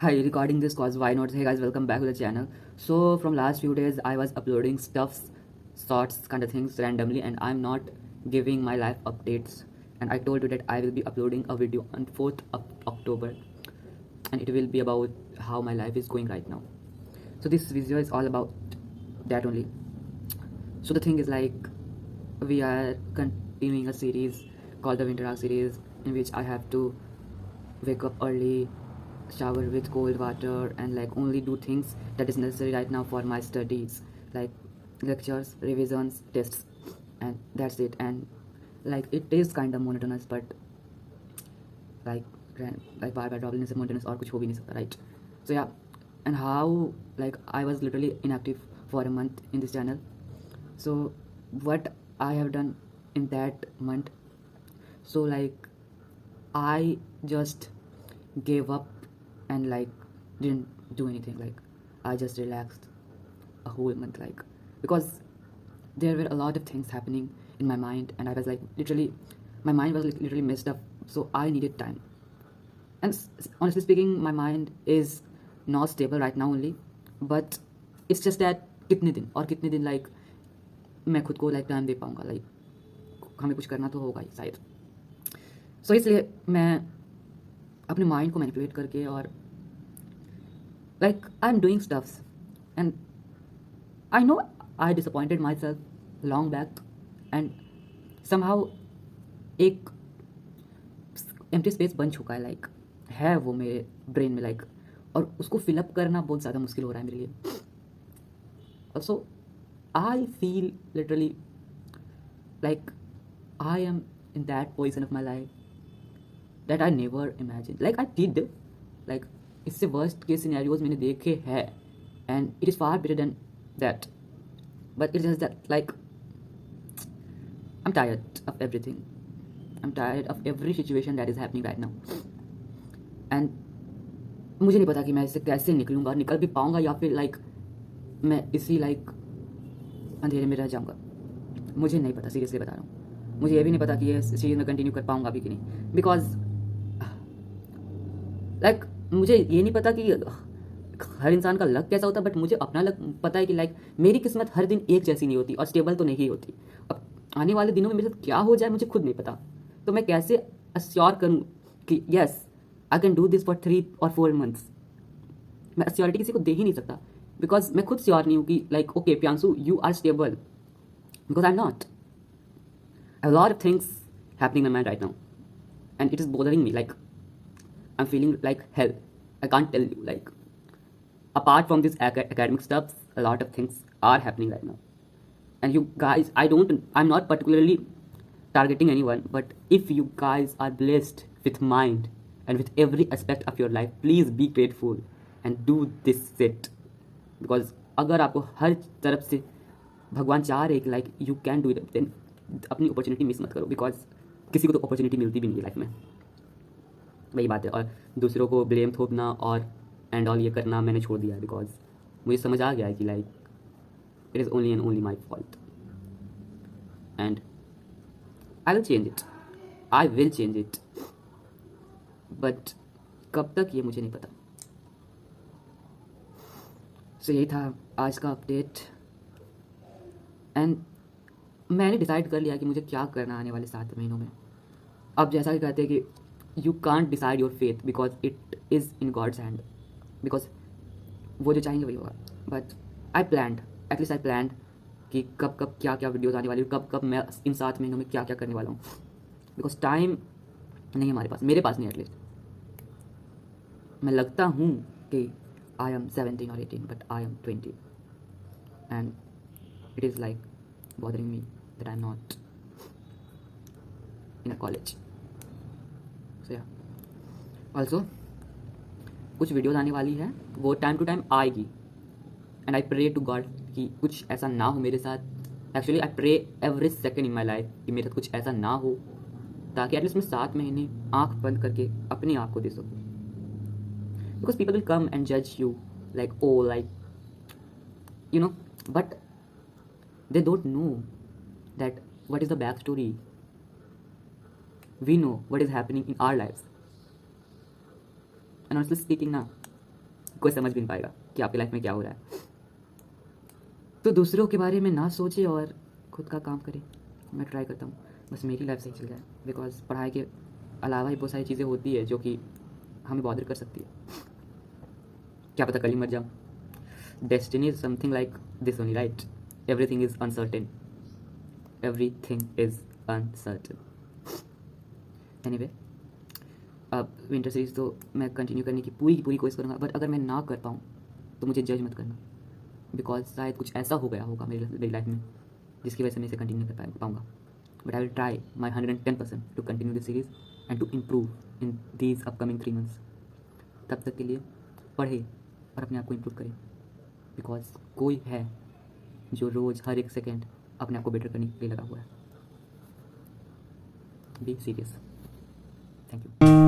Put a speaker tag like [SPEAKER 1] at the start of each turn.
[SPEAKER 1] Hi, recording this cause why not? Hey guys, welcome back to the channel. So from last few days I was uploading stuffs, sorts kind of things randomly, and I'm not giving my life updates. And I told you that I will be uploading a video on 4th of October, and it will be about how my life is going right now. So this video is all about that only. So the thing is, like, we are continuing a series called the Winter Arc series, in which I have to wake up early, shower with cold water, and like only do things that is necessary right now for my studies, like lectures, revisions, tests, and that's it. And like it is kind of monotonous, but like bar bar drop लेने से monotonous और कुछ हो भी नहीं सकता, right? So yeah, and how, like, I was literally inactive for a month in this channel. So what I have done in that month, so like I just gave up and like didn't do anything. Like I just relaxed a whole month, like, because there were a lot of things happening in my mind, and I was like literally, my mind was like literally messed up, so I needed time. And honestly speaking, my mind is not stable right now only, but it's just that कितने दिन like मैं खुद को like time दे पाऊँगा, like हमें कुछ करना तो होगा ही शायद. सो इसलिए मैं अपने माइंड को मैनिपुलेट करके और like I'm doing stuffs, and I know I disappointed myself long back, and somehow एक empty space बन चुका है, like है वो मेरे ब्रेन में, like, और उसको फिलअप करना बहुत ज़्यादा मुश्किल हो रहा है मेरे लिए. Also I feel literally like I am in that position of my life that I never imagined. Like I did, like इससे worst case scenarios मैंने देखे हैं, and it is far better than that, but it's just that like I'm tired of everything. I'm tired of every situation that is happening right now, and मुझे नहीं पता कि मैं इससे कैसे निकलूँगा, निकल भी पाऊँगा या फिर like मैं इसी like अंधेरे में रह जाऊँगा. मुझे नहीं पता, सीरियसली बता रहा हूँ. मुझे ये भी नहीं पता कि ये सीरीज में कंटिन्यू कर पाऊँगा भी कि नहीं, बिकॉज लाइक मुझे ये नहीं पता कि हर इंसान का लक कैसा होता है, बट मुझे अपना लक पता है कि लाइक मेरी किस्मत हर दिन एक जैसी नहीं होती और स्टेबल तो नहीं होती. अब आने वाले दिनों में मेरे साथ क्या हो जाए मुझे खुद नहीं पता, तो मैं कैसे अश्योर करूँ कि yes I can do this for 3 और 4 months. मैं अश्योरिटी किसी को दे ही नहीं सकता, बिकॉज मैं खुद श्योर नहीं हूँ कि like okay Priyanshu you are stable, because I am not. A lot of things happening in my mind right now, and it is bothering me. Like I'm feeling like hell. I can't tell you. Like apart from this academic stuff, a lot of things are happening right now. And you guys, I'm not particularly targeting anyone, but if you guys are blessed with mind and with every aspect of your life, please be grateful and do this shit. Because अगर आपको हर तरफ से भगवान चाह रहे कि like you can do it, then अपनी opportunity miss मत करो, बिकॉज किसी को तो अपॉर्चुनिटी मिलती भी नहीं है लाइफ में. वही बात है. और दूसरों को ब्लेम थोपना और एंड ऑल ये करना मैंने छोड़ दिया, बिकॉज मुझे समझ आ गया है कि like it is only and only my fault, and I will change it, but कब तक ये मुझे नहीं पता. सो यही था आज का अपडेट, एंड मैंने डिसाइड कर लिया कि मुझे क्या करना आने वाले 7 महीनों में. अब जैसा कि कहते हैं कि you can't decide your faith because it is in God's hand, because वो जो चाहेंगे वही होगा. बट आई प्लान्ड कि कब क्या क्या वीडियोज़ आने वाली, कब मैं इन 7 महीनों में क्या क्या करने वाला हूँ, बिकॉज टाइम नहीं है हमारे पास, मेरे पास नहीं एटलीस्ट. मैं लगता हूँ कि I am 17 or 18, but I am 20, and it is like bothering me that I'm not in a college. So yeah, also कुछ वीडियोज़ आने वाली है, वो टाइम टू टाइम आएगी, and I pray to God कि कुछ ऐसा ना हो मेरे साथ. Actually I pray every second in my life कि मेरे साथ कुछ ऐसा ना हो, ताकि एटलीस्ट मैं 7 महीने आँख बंद करके अपने आप को दे सकूँ. Because people will come and जज you like oh like you know, but they don't know that what is the backstory. We know what is happening in our lives, and honestly speaking now, कोई समझ भी नहीं पाएगा कि आपकी life में क्या हो रहा है। तो दूसरों के बारे में ना सोचे और खुद का काम करें। मैं ट्राई करता हूँ बस मेरी लाइफ सही चल जाए, बिकॉज पढ़ाई के अलावा ही बहुत सारी चीज़ें होती है जो कि हमें बॉदर कर सकती है। क्या पता कल ही मर जाऊँ। Destiny is something like this only, right? Everything is uncertain, everything is uncertain. Anyway, अब विंटर सीरीज तो मैं कंटिन्यू करने की पूरी कोशिश करूँगा, बट अगर मैं ना कर पाऊँ तो मुझे जज मत करना, बिकॉज शायद कुछ ऐसा हो गया होगा मेरी लाइफ में जिसकी वजह से मैं इसे कंटिन्यू कर पाऊँगा। But I will try my 110% to continue this series and to improve in these upcoming 3 months। तब तक के लिए पढ़े और अपने आप को इम्प्रूव करें, बिकॉज कोई है जो रोज़ हर एक सेकेंड अपने आप को बेटर करने के लिए लगा हुआ है। Be serious. Thank you.